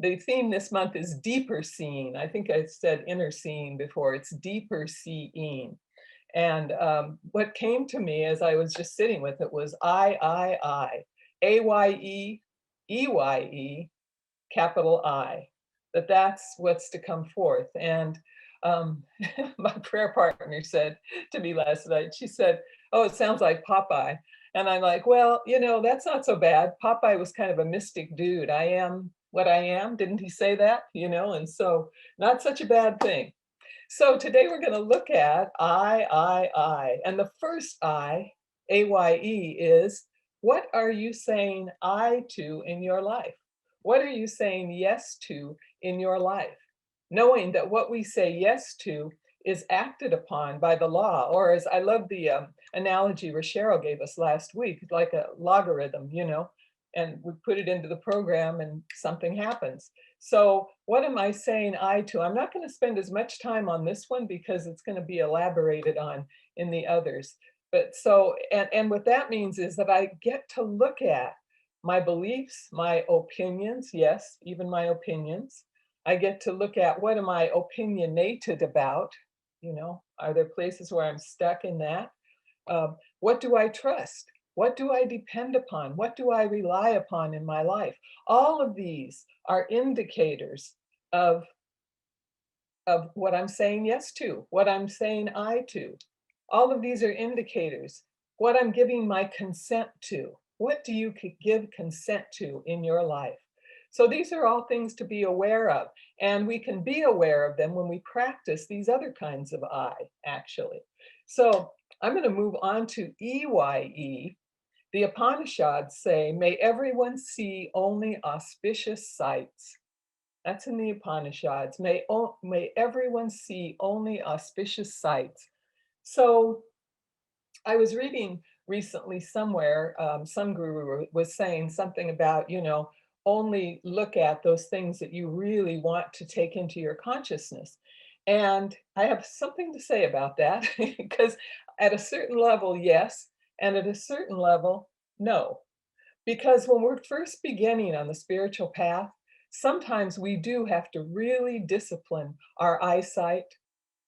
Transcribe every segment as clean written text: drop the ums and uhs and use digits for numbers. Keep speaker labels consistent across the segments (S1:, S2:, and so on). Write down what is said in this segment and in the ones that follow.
S1: the theme this month is deeper seeing. I think I said inner seeing before. It's deeper seeing. And what came to me as I was just sitting with it was I, A-Y-E, E-Y-E, capital I, that's what's to come forth. And um, my prayer partner said to me last night, she said, "Oh, it sounds like Popeye." And I'm like, well, that's not so bad. Popeye was kind of a mystic dude. I am what I am. Didn't he say that? And so not such a bad thing. So today we're going to look at I. And the first I, A-Y-E, is what are you saying I to in your life? What are you saying yes to in your life? Knowing that what we say yes to is acted upon by the law, or as I love the analogy Rochelle gave us last week, like a logarithm, and we put it into the program and something happens. So what am I saying I to? I'm not going to spend as much time on this one because it's going to be elaborated on in the others. But so, and what that means is that I get to look at my beliefs, my opinions, yes, even my opinions. I get to look at what am I opinionated about? Are there places where I'm stuck in that? What do I trust? What do I depend upon? What do I rely upon in my life? All of these are indicators of, what I'm saying yes to, what I'm saying I to. All of these are indicators. What I'm giving my consent to. What do you give consent to in your life? So these are all things to be aware of. And we can be aware of them when we practice these other kinds of I, actually. So I'm going to move on to EYE. The Upanishads say, may everyone see only auspicious sights. That's in the Upanishads. May everyone see only auspicious sights. So I was reading recently somewhere, some guru was saying something about, only look at those things that you really want to take into your consciousness. And I have something to say about that because at a certain level, yes, and at a certain level, no. Because when we're first beginning on the spiritual path, sometimes we do have to really discipline our eyesight.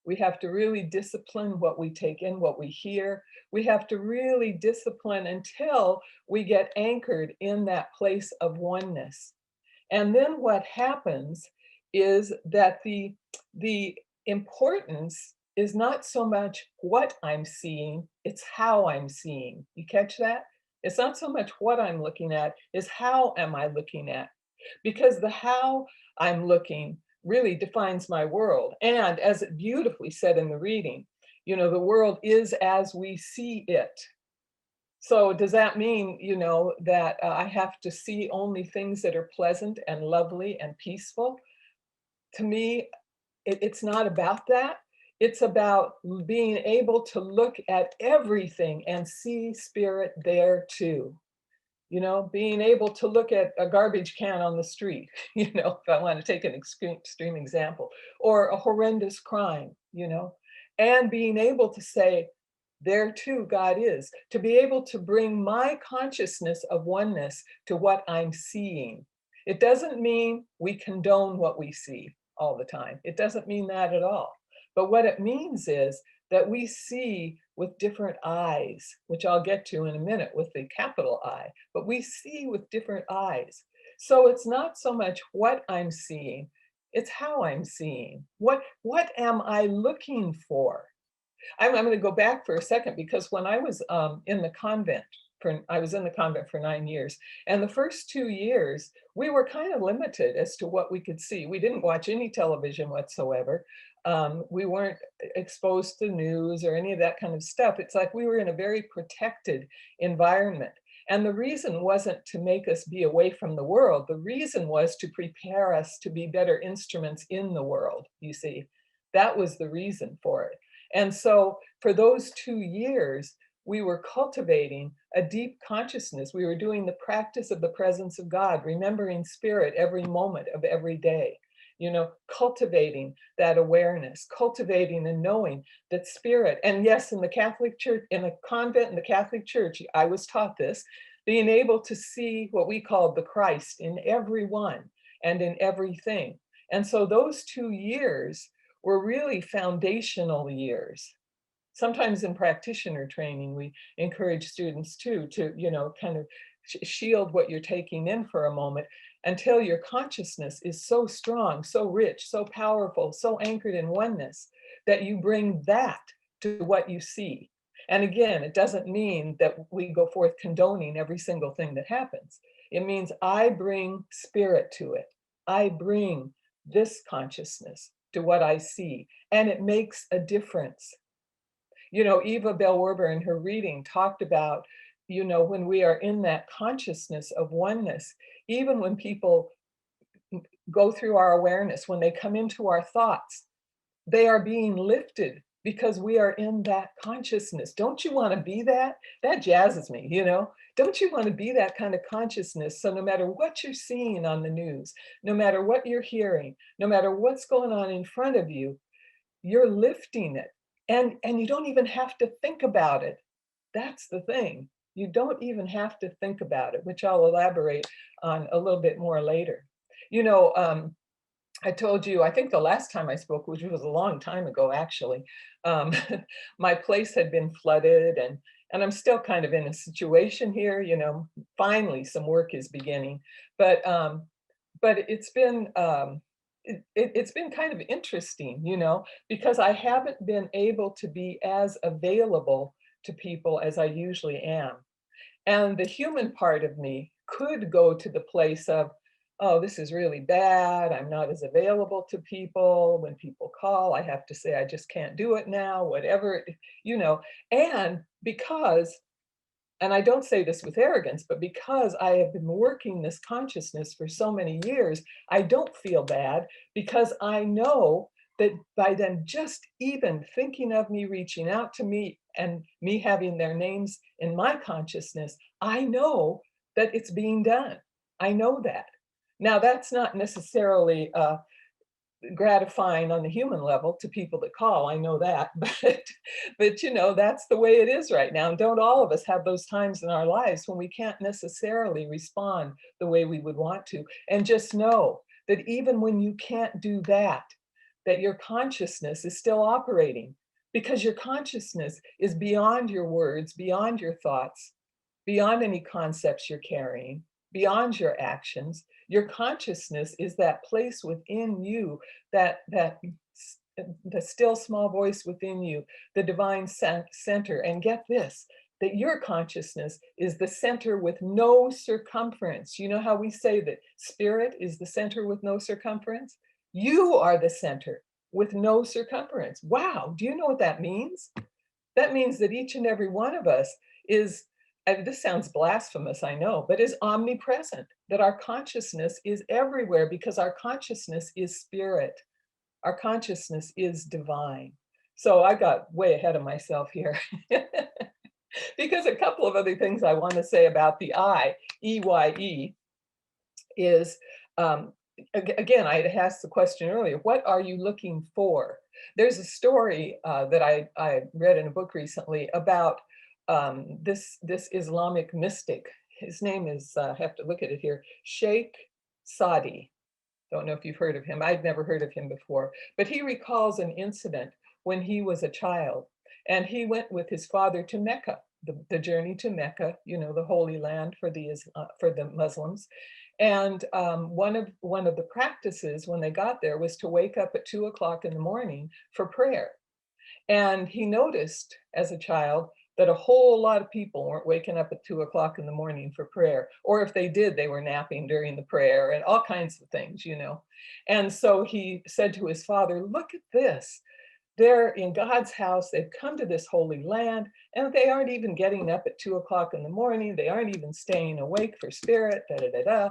S1: We have to really discipline what we take in, what we hear. We have to really discipline until we get anchored in that place of oneness. And then what happens is that the importance is not so much what I'm seeing, it's how I'm seeing. You catch that? It's not so much what I'm looking at, is how am I looking at? Because the how I'm looking really defines my world. And as it beautifully said in the reading, the world is as we see it. So does that mean, that I have to see only things that are pleasant and lovely and peaceful? To me, it's not about that. It's about being able to look at everything and see spirit there too. Being able to look at a garbage can on the street, if I want to take an extreme example, or a horrendous crime, and being able to say, there too, God is, to be able to bring my consciousness of oneness to what I'm seeing. It doesn't mean we condone what we see all the time. It doesn't mean that at all. But what it means is that we see with different eyes, which I'll get to in a minute with the capital I, but we see with different eyes. So it's not so much what I'm seeing, it's how I'm seeing. What am I looking for? I'm going to go back for a second because when I was in the convent, I was in the convent for 9 years, and the first 2 years we were kind of limited as to what we could see. We didn't watch any television whatsoever. We weren't exposed to news or any of that kind of stuff. It's like we were in a very protected environment. And the reason wasn't to make us be away from the world. The reason was to prepare us to be better instruments in the world, you see. That was the reason for it. And so for those 2 years, we were cultivating a deep consciousness. We were doing the practice of the presence of God, remembering spirit every moment of every day, cultivating that awareness, cultivating and knowing that spirit. And yes, in the Catholic Church, in the convent, in the Catholic Church, I was taught this, being able to see what we called the Christ in everyone. and in everything. And so those 2 years were really foundational years. Sometimes in practitioner training, we encourage students too to, kind of shield what you're taking in for a moment until your consciousness is so strong, so rich, so powerful, so anchored in oneness that you bring that to what you see. And again, it doesn't mean that we go forth condoning every single thing that happens. It means I bring spirit to it. I bring this consciousness to what I see, and it makes a difference. Eva Bell-Werber in her reading talked about, when we are in that consciousness of oneness, even when people go through our awareness, when they come into our thoughts, they are being lifted because we are in that consciousness. Don't you want to be that? That jazzes me. Don't you want to be that kind of consciousness? So no matter what you're seeing on the news, no matter what you're hearing, no matter what's going on in front of you, you're lifting it. And you don't even have to think about it. That's the thing. You don't even have to think about it, which I'll elaborate on a little bit more later. You know, I told you, I think the last time I spoke, which was a long time ago, actually, um, my place had been flooded, and I'm still kind of in a situation here. Finally some work is beginning, but it's been it's been kind of interesting, because I haven't been able to be as available to people as I usually am. And the human part of me could go to the place of, oh, this is really bad. I'm not as available to people. When people call, I have to say, I just can't do it now, whatever, you know. And because, and I don't say this with arrogance, but because I have been working this consciousness for so many years, I don't feel bad because I know that by them just even thinking of me, reaching out to me, and me having their names in my consciousness, I know that it's being done. I know that. Now, that's not necessarily gratifying on the human level to people that call, I know that, but that's the way it is right now. And don't all of us have those times in our lives when we can't necessarily respond the way we would want to? And just know that even when you can't do that, that your consciousness is still operating, because your consciousness is beyond your words, beyond your thoughts, beyond any concepts you're carrying, beyond your actions. Your consciousness is that place within you, that the still small voice within you, the divine center. And get this, that your consciousness is the center with no circumference. You know how we say that spirit is the center with no circumference? You are the center with no circumference. Wow, do you know what that means? That means that each and every one of us is, and this sounds blasphemous, I know, but is omnipresent, that our consciousness is everywhere because our consciousness is spirit. Our consciousness is divine. So I got way ahead of myself here because a couple of other things I want to say about the I, EYE, is, again, I had asked the question earlier, what are you looking for? There's a story that I read in a book recently about this Islamic mystic. His name is, I have to look at it here, Sheikh Sadi. Don't know if you've heard of him. I'd never heard of him before, but he recalls an incident when he was a child, and he went with his father to Mecca, the journey to Mecca, the Holy Land for the Muslims. And one of the practices when they got there was to wake up at 2 o'clock in the morning for prayer. And he noticed as a child that a whole lot of people weren't waking up at 2 o'clock in the morning for prayer. Or if they did, they were napping during the prayer and all kinds of things. And so he said to his father, look at this. They're in God's house. They've come to this holy land, and they aren't even getting up at 2 o'clock in the morning. They aren't even staying awake for spirit, da da da da,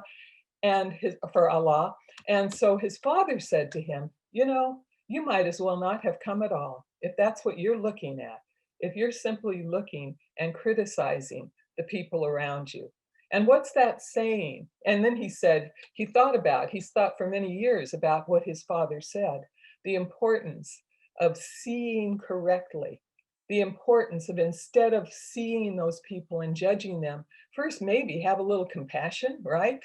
S1: and for Allah. And so his father said to him, you might as well not have come at all if that's what you're looking at. If you're simply looking and criticizing the people around you. And what's that saying? And then he said, he's thought for many years about what his father said, the importance of seeing correctly, the importance of, instead of seeing those people and judging them, first maybe have a little compassion, right?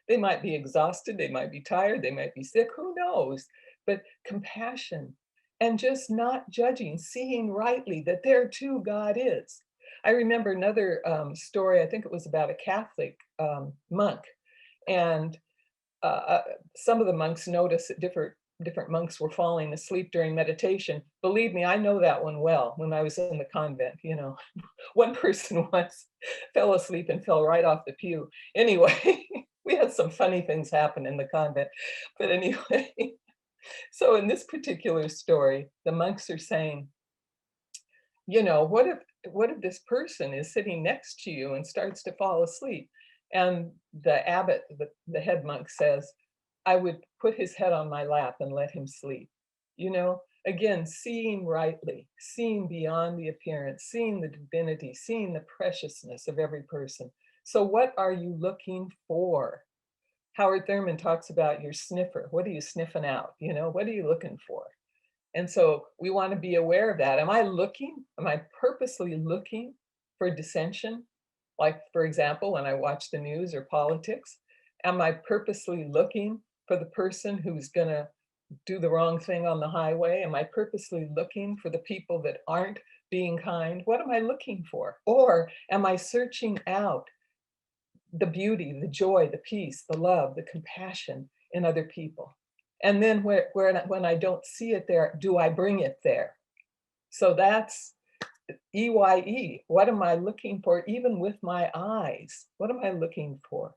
S1: They might be exhausted, they might be tired, they might be sick, who knows? But compassion and just not judging, seeing rightly that there too God is. I remember another story, I think it was about a Catholic monk, and uh, some of the monks noticed that different monks were falling asleep during meditation. Believe me, I know that one well when I was in the convent, you know. One person once fell asleep and fell right off the pew. Anyway, we had some funny things happen in the convent. But anyway, so in this particular story, the monks are saying, you know, what if this person is sitting next to you and starts to fall asleep? And the abbot, the head monk says, I would put his head on my lap and let him sleep. You know, again, seeing rightly, seeing beyond the appearance, seeing the divinity, seeing the preciousness of every person. So what are you looking for? Howard Thurman talks about your sniffer. What are you sniffing out? You know, what are you looking for? And so we want to be aware of that. Am I purposely looking for dissension? Like, for example, when I watch the news or politics, am I purposely looking for the person who's going to do the wrong thing on the highway? Am I purposely looking for the people that aren't being kind? What am I looking for? Or am I searching out the beauty, the joy, the peace, the love, the compassion in other people? And then when I don't see it there, do I bring it there? So that's EYE. What am I looking for, even with my eyes? What am I looking for?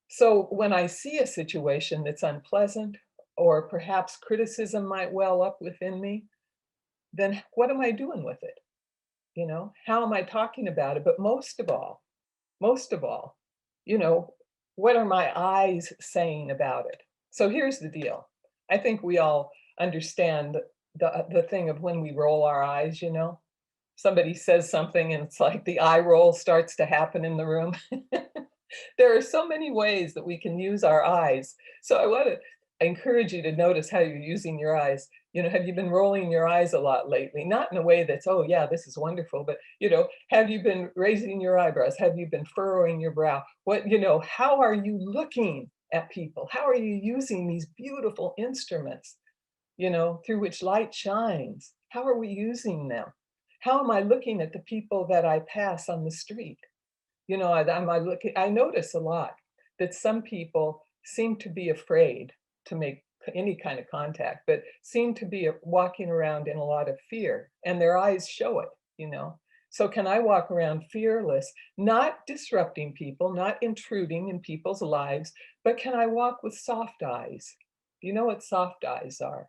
S1: So when I see a situation that's unpleasant, or perhaps criticism might well up within me, then what am I doing with it? You know, how am I talking about it? But most of all, you know, what are my eyes saying about it? So here's the deal. I think we all understand the thing of when we roll our eyes, you know. Somebody says something and it's like the eye roll starts to happen in the room. There are so many ways that we can use our eyes. So I want to encourage you to notice how you're using your eyes. You know, have you been rolling your eyes a lot lately? Not in a way that's, oh yeah, this is wonderful, but you know, have you been raising your eyebrows? Have you been furrowing your brow? What, you know, how are you looking at people? How are you using these beautiful instruments, you know, through which light shines? How are we using them? How am I looking at the people that I pass on the street? You know, I notice a lot that some people seem to be afraid to make any kind of contact, but seem to be walking around in a lot of fear, and their eyes show it, you know. So can I walk around fearless, not disrupting people, not intruding in people's lives, but can I walk with soft eyes? You know what soft eyes are?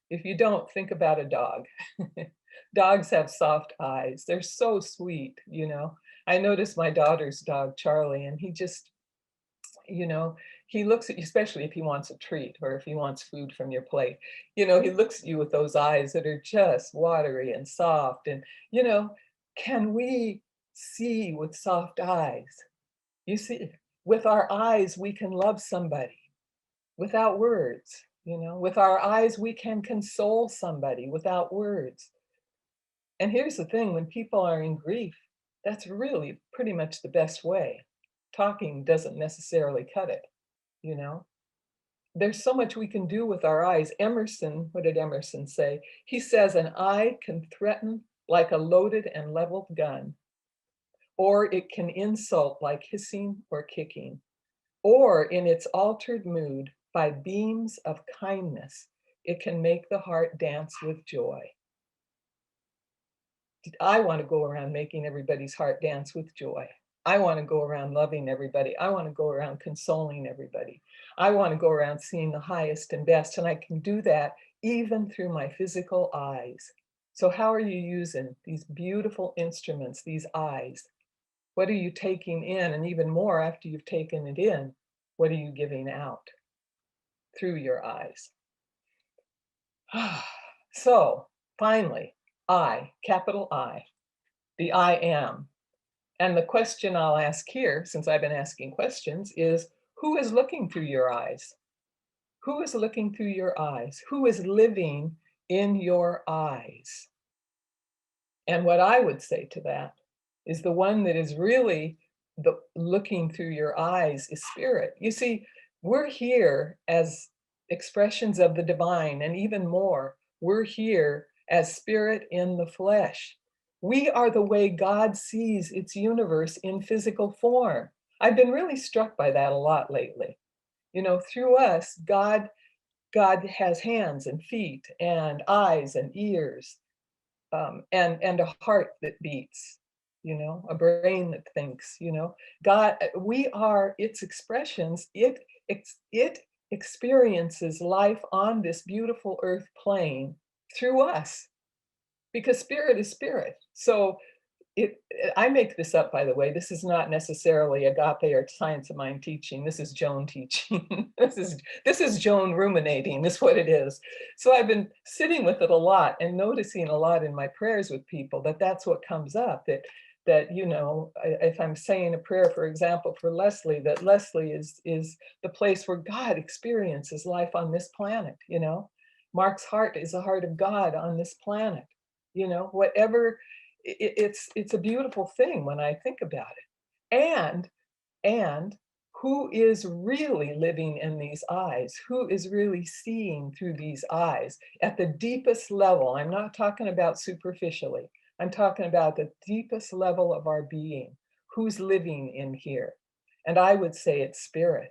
S1: If you don't, think about a dog. Dogs have soft eyes. They're so sweet, you know. I noticed my daughter's dog, Charlie, and he just, you know, he looks at you, especially if he wants a treat or if he wants food from your plate. You know, he looks at you with those eyes that are just watery and soft. And, you know, can we see with soft eyes? You see, with our eyes, we can love somebody without words. You know, with our eyes, we can console somebody without words. And here's the thing, when people are in grief, that's really pretty much the best way. Talking doesn't necessarily cut it, you know? There's so much we can do with our eyes. Emerson, what did Emerson say? He says, an eye can threaten like a loaded and leveled gun, or it can insult like hissing or kicking, or in its altered mood, by beams of kindness, it can make the heart dance with joy. I want to go around making everybody's heart dance with joy. I want to go around loving everybody. I want to go around consoling everybody. I want to go around seeing the highest and best. And I can do that even through my physical eyes. So how are you using these beautiful instruments, these eyes? What are you taking in? And even more, after you've taken it in, what are you giving out through your eyes? So finally, I, capital I, the I am. And the question I'll ask here, since I've been asking questions, is who is looking through your eyes? Who is looking through your eyes? Who is living in your eyes? And what I would say to that is the one that is really the looking through your eyes is spirit. You see, we're here as expressions of the divine, and even more, we're here as spirit in the flesh. We are the way God sees its universe in physical form. I've been really struck by that a lot lately. You know, through us, God has hands and feet and eyes and ears, and a heart that beats, you know, a brain that thinks, you know. God, we are its expressions. It experiences life on this beautiful earth plane through us, because spirit is spirit. So it, I make this up, by the way. This is not necessarily Agape or Science of Mind teaching. This is Joan teaching. This is Joan ruminating. This is what it is. So I've been sitting with it a lot and noticing a lot in my prayers with people that that's what comes up. That you know, if I'm saying a prayer, for example, for Leslie, that Leslie is the place where God experiences life on this planet. You know, Mark's heart is the heart of God on this planet. You know, whatever, it's a beautiful thing when I think about it. And who is really living in these eyes? Who is really seeing through these eyes at the deepest level? I'm not talking about superficially. I'm talking about the deepest level of our being. Who's living in here? And I would say it's spirit.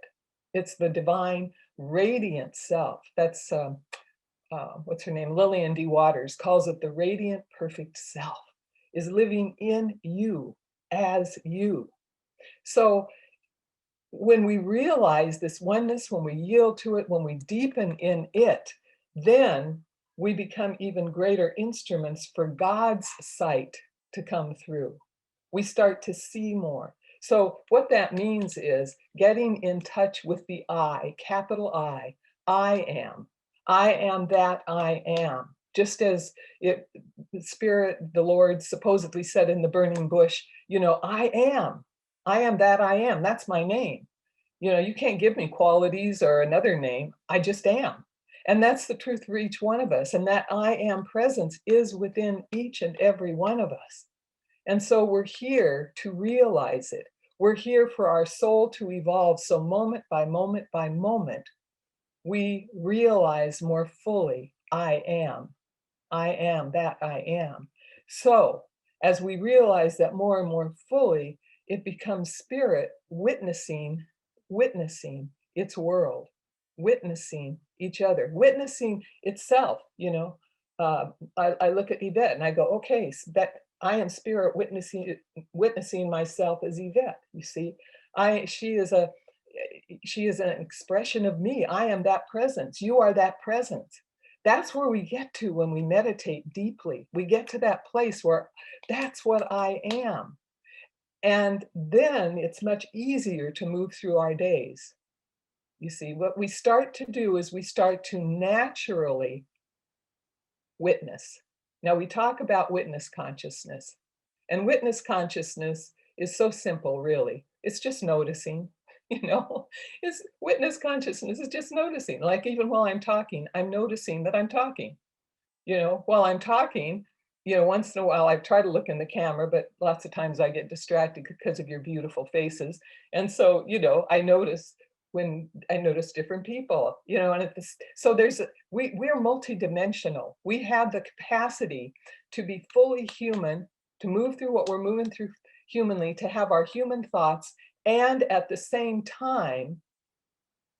S1: It's the divine radiant self. That's what's her name? Lillian D. Waters calls it the radiant perfect self is living in you as you. So when we realize this oneness, when we yield to it, when we deepen in it, then we become even greater instruments for God's sight to come through. We start to see more. So what that means is getting in touch with the I, capital I am. I am that I am. Just as it, the Spirit, the Lord supposedly said in the burning bush, you know, I am. I am that I am. That's my name. You know, you can't give me qualities or another name. I just am. And that's the truth for each one of us. And that I am presence is within each and every one of us. And so we're here to realize it. We're here for our soul to evolve. So moment by moment by moment, we realize more fully, I am. I am that I am. So as we realize that more and more fully, it becomes spirit witnessing its world, witnessing each other, witnessing itself. You know, I look at Yvette and I go, okay, so that I am spirit witnessing myself as Yvette. You see, I she is an expression of me. I am that presence. You are that presence. That's where we get to when we meditate deeply. We get to that place where that's what I am. And then it's much easier to move through our days. You see, what we start to do is we start to naturally witness. Now, we talk about witness consciousness, and witness consciousness is so simple, really. It's just noticing, you know, it's witness consciousness is just noticing. Like even while I'm talking, I'm noticing that I'm talking. You know, while I'm talking, you know, once in a while I try to look in the camera, but lots of times I get distracted because of your beautiful faces. And so, you know, I notice when I notice different people, you know, and at this, so we're multidimensional. We have the capacity to be fully human, to move through what we're moving through humanly, to have our human thoughts, and at the same time,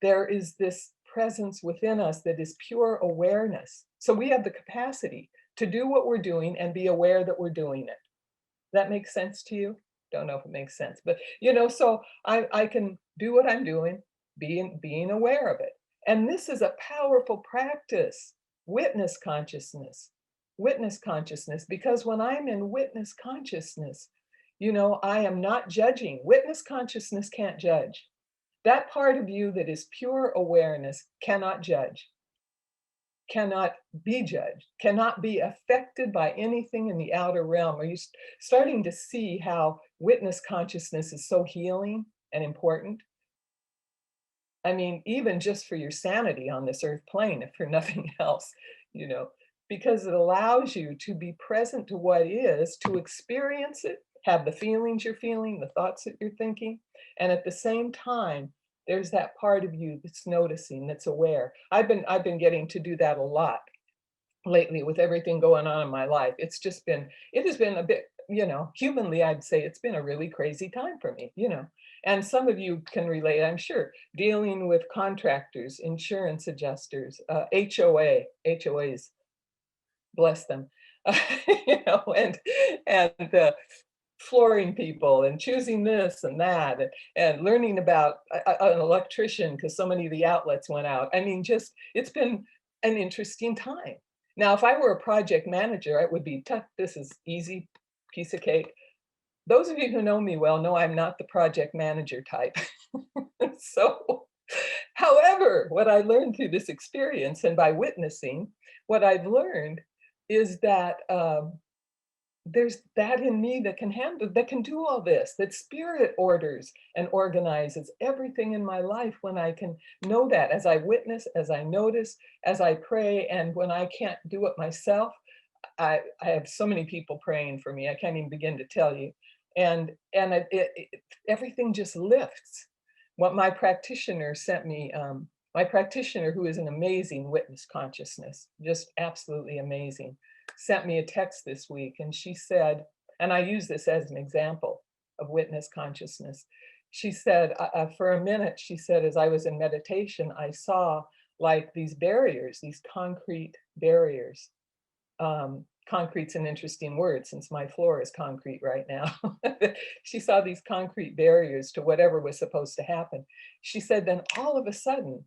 S1: there is this presence within us that is pure awareness. So we have the capacity to do what we're doing and be aware that we're doing it. That makes sense to you? Don't know if it makes sense, but you know, so I can do what I'm doing, being aware of it. And this is a powerful practice, witness consciousness, because when I'm in witness consciousness, you know, I am not judging. Witness consciousness can't judge. That part of you that is pure awareness cannot judge, cannot be judged, cannot be affected by anything in the outer realm. Are you starting to see how witness consciousness is so healing and important? I mean, even just for your sanity on this earth plane, if for nothing else, you know, because it allows you to be present to what is, to experience it, have the feelings you're feeling, the thoughts that you're thinking. And at the same time, there's that part of you that's noticing, that's aware. I've been getting to do that a lot lately with everything going on in my life. It has been a bit, humanly, I'd say it's been a really crazy time for me. And some of you can relate, I'm sure, dealing with contractors, insurance adjusters, HOAs, bless them, and flooring people and choosing this and that and learning about an electrician because so many of the outlets went out. I mean, just it's been an interesting time. Now, if I were a project manager, it would be tough. This is easy, piece of cake. Those of you who know me well know I'm not the project manager type. So, however, what I learned through this experience and by witnessing, what I've learned is that there's that in me that can handle, that can do all this, that spirit orders and organizes everything in my life when I can know that, as I witness, as I notice, as I pray. And when I can't do it myself, I have so many people praying for me. I can't even begin to tell you. And everything just lifts. What my practitioner sent me, my practitioner, who is an amazing witness consciousness, just absolutely amazing, sent me a text this week, and she said, and I use this as an example of witness consciousness. She said, for a minute, she said, as I was in meditation, I saw like these barriers, these concrete barriers. Concrete's an interesting word since my floor is concrete right now. She saw these concrete barriers to whatever was supposed to happen. She said, then all of a sudden,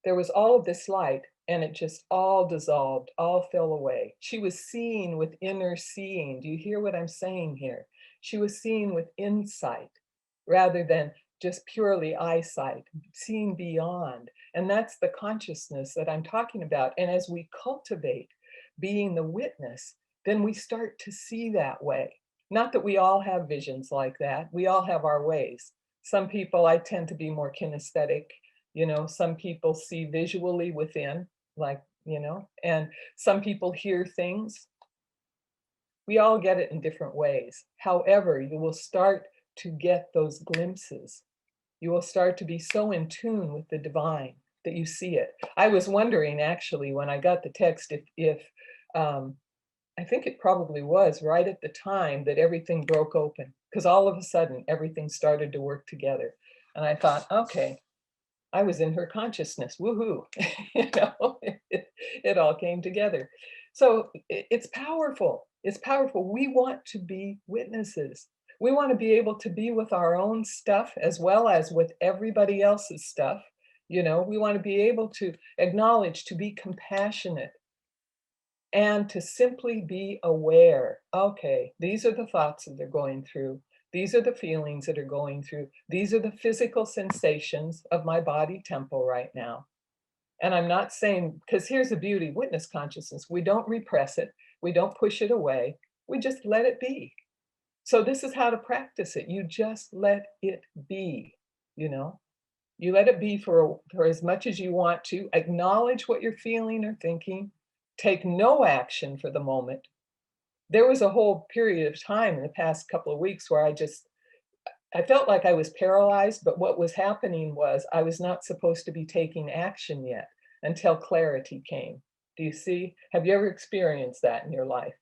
S1: there was all of this light and it just all dissolved, all fell away. She was seeing with inner seeing. Do you hear what I'm saying here? She was seeing with insight rather than just purely eyesight, seeing beyond. And that's the consciousness that I'm talking about. And as we cultivate being the witness, then we start to see that way. Not that we all have visions like that. We all have our ways. Some people, I tend to be more kinesthetic. Some people see visually within, and some people hear things. We all get it in different ways. However, you will start to get those glimpses. You will start to be so in tune with the divine that you see it. I was wondering actually when I got the text if I think it probably was right at the time that everything broke open, because all of a sudden everything started to work together. And I thought, okay, I was in her consciousness, woohoo. It all came together. So it's powerful. It's powerful. We want to be witnesses. We want to be able to be with our own stuff as well as with everybody else's stuff. We want to be able to acknowledge, to be compassionate, and to simply be aware. Okay, these are the thoughts that they're going through. These are the feelings that are going through. These are the physical sensations of my body temple right now. And I'm not saying, because here's the beauty, witness consciousness, we don't repress it. We don't push it away. We just let it be. So this is how to practice it. You just let it be, you know. You let it be for as much as you want to. Acknowledge what you're feeling or thinking. Take no action for the moment. There was a whole period of time in the past couple of weeks where I felt like I was paralyzed, but what was happening was I was not supposed to be taking action yet until clarity came. Do you see? Have you ever experienced that in your life?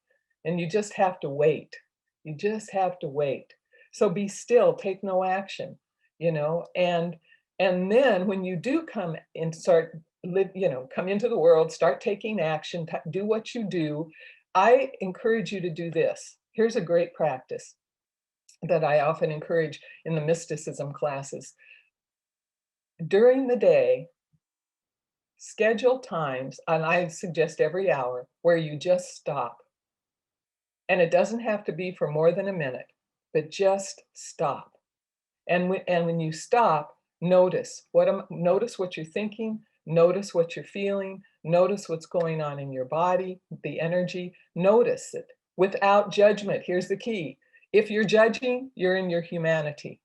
S1: And you just have to wait. You just have to wait. So be still, take no action, and then when you do come and start come into the world, start taking action, do what you do. I encourage you to do this. Here's a great practice that I often encourage in the mysticism classes. During the day, schedule times, and I suggest every hour, where you just stop. And it doesn't have to be for more than a minute, but just stop. And when you stop, notice what you're thinking, notice what you're feeling, notice what's going on in your body, the energy, notice it without judgment. Here's the key. If you're judging, you're in your humanity.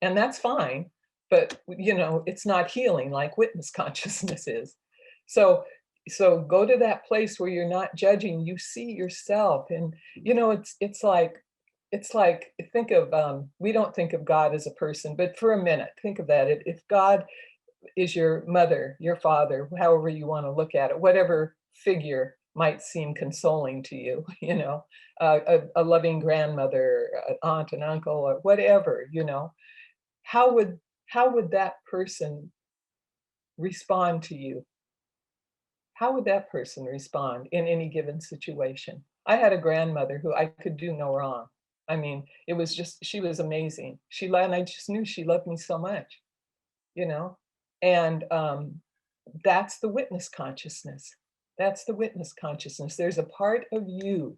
S1: And that's fine, but it's not healing like witness consciousness is. So So go to that place where you're not judging, you see yourself. And it's like think of we don't think of God as a person, but for a minute, think of that. If God is your mother, your father, however you want to look at it, whatever figure might seem consoling to you, a loving grandmother, an aunt, an uncle, or whatever, how would how would that person respond to you? How would that person respond in any given situation? I had a grandmother who I could do no wrong. I mean, it was just she was amazing. And I just knew she loved me so much, you know? And that's the witness consciousness. That's the witness consciousness. There's a part of you,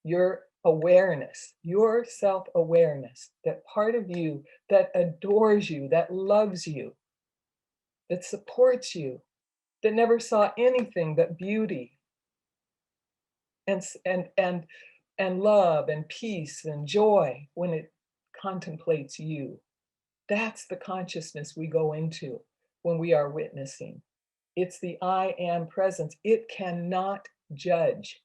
S1: your awareness, your self awareness, that part of you that adores you, that loves you, that supports you, that never saw anything but beauty and and love and peace and joy when it contemplates you. That's the consciousness we go into when we are witnessing. It's the I am presence. It cannot judge,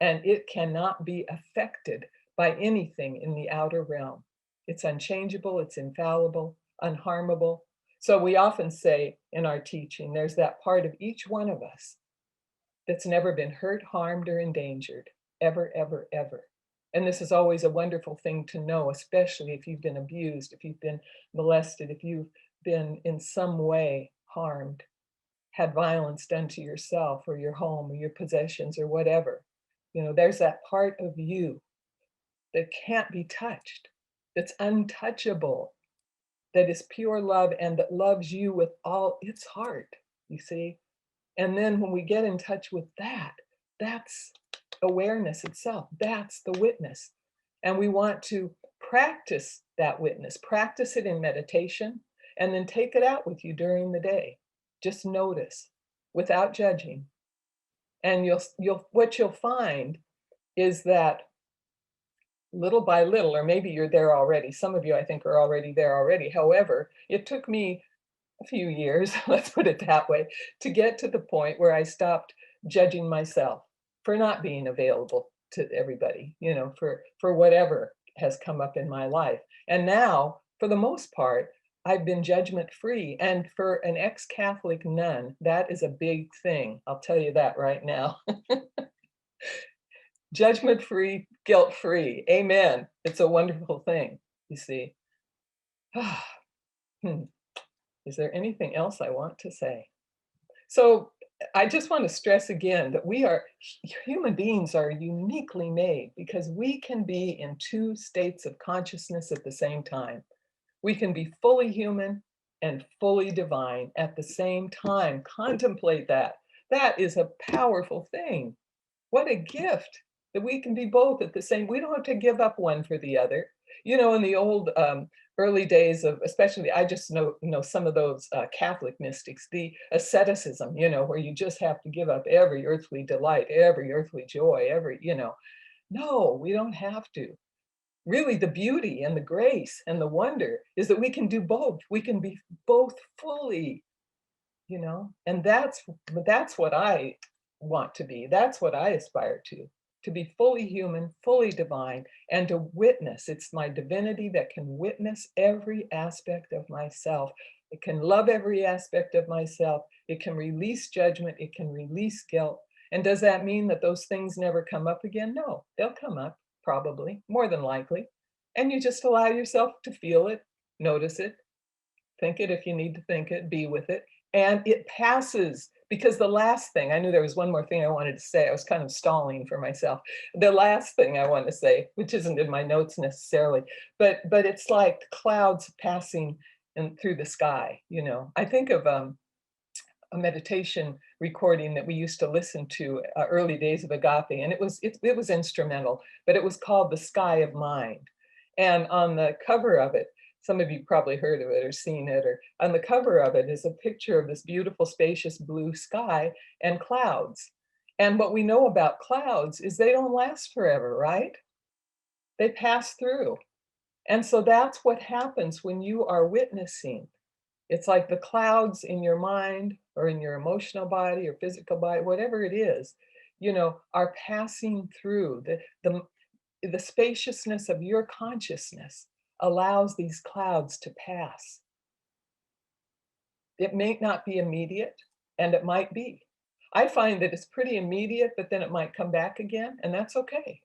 S1: and it cannot be affected by anything in the outer realm. It's unchangeable, it's infallible, unharmable. So we often say in our teaching, there's that part of each one of us that's never been hurt, harmed, or endangered, ever, ever, ever. And this is always a wonderful thing to know, especially if you've been abused, if you've been molested, if you've been in some way harmed, had violence done to yourself or your home or your possessions or whatever. There's that part of you that can't be touched, that's untouchable, that is pure love and that loves you with all its heart, you see? And then when we get in touch with that, that's awareness itself. That's the witness. And we want to practice that witness, practice it in meditation, and then take it out with you during the day. Just notice without judging. And what you'll find is that little by little, or maybe you're there already. Some of you, I think, are already there already. However, it took me a few years, let's put it that way, to get to the point where I stopped judging myself for not being available to everybody, for whatever has come up in my life. And now, for the most part, I've been judgment free. And for an ex-Catholic nun, that is a big thing. I'll tell you that right now. Judgment free, guilt free. Amen. It's a wonderful thing, you see. Hmm. Is there anything else I want to say? So I just want to stress again that human beings are uniquely made because we can be in two states of consciousness at the same time. We can be fully human and fully divine at the same time. Contemplate that. That is a powerful thing. What a gift that we can be both at the same. We don't have to give up one for the other. In the old early days of, especially, I just know some of those Catholic mystics, the asceticism, where you just have to give up every earthly delight, every earthly joy, No, we don't have to. Really, the beauty and the grace and the wonder is that we can do both. We can be both fully, and that's what I want to be. That's what I aspire to be fully human, fully divine, and to witness. It's my divinity that can witness every aspect of myself. It can love every aspect of myself. It can release judgment. It can release guilt. And does that mean that those things never come up again? No, they'll come up, probably, more than likely. And you just allow yourself to feel it, notice it, think it if you need to think it, be with it, and it passes. Because the last thing, I knew there was one more thing I wanted to say. I was kind of stalling for myself. The last thing I want to say, which isn't in my notes necessarily, but it's like clouds passing through the sky. I think of a meditation recording that we used to listen to early days of Agape, and it was instrumental, but it was called "The Sky of Mind," and on the cover of it, some of you probably heard of it or seen it, or on the cover of it is a picture of this beautiful, spacious blue sky and clouds. And what we know about clouds is they don't last forever, right? They pass through. And so that's what happens when you are witnessing. It's like the clouds in your mind or in your emotional body or physical body, whatever it is, are passing through. The spaciousness of your consciousness allows these clouds to pass. It may not be immediate, and it might be. I find that it's pretty immediate, but then it might come back again, and that's okay.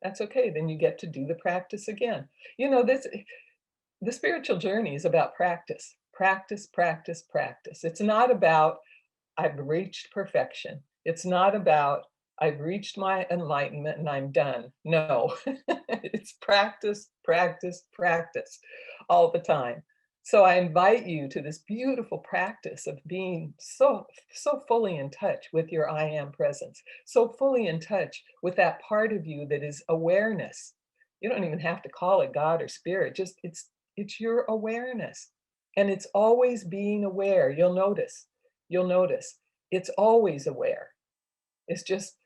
S1: That's okay. Then you get to do the practice again. This the spiritual journey is about practice, practice, practice, practice. It's not about I've reached perfection. It's not about I've reached my enlightenment and I'm done. No, it's practice, practice, practice all the time. So I invite you to this beautiful practice of being so fully in touch with your I am presence, so fully in touch with that part of you that is awareness. You don't even have to call it God or spirit, just it's your awareness. And it's always being aware. You'll notice it's always aware. It's just,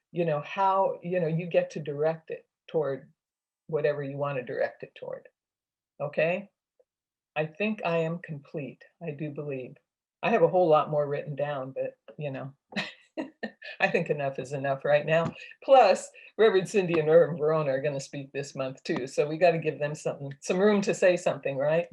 S1: how, you get to direct it toward whatever you want to direct it toward. Okay? I think I am complete. I do believe. I have a whole lot more written down, but, I think enough is enough right now. Plus, Reverend Cindy and Reverend Verona are going to speak this month too. So we got to give them some room to say something, right?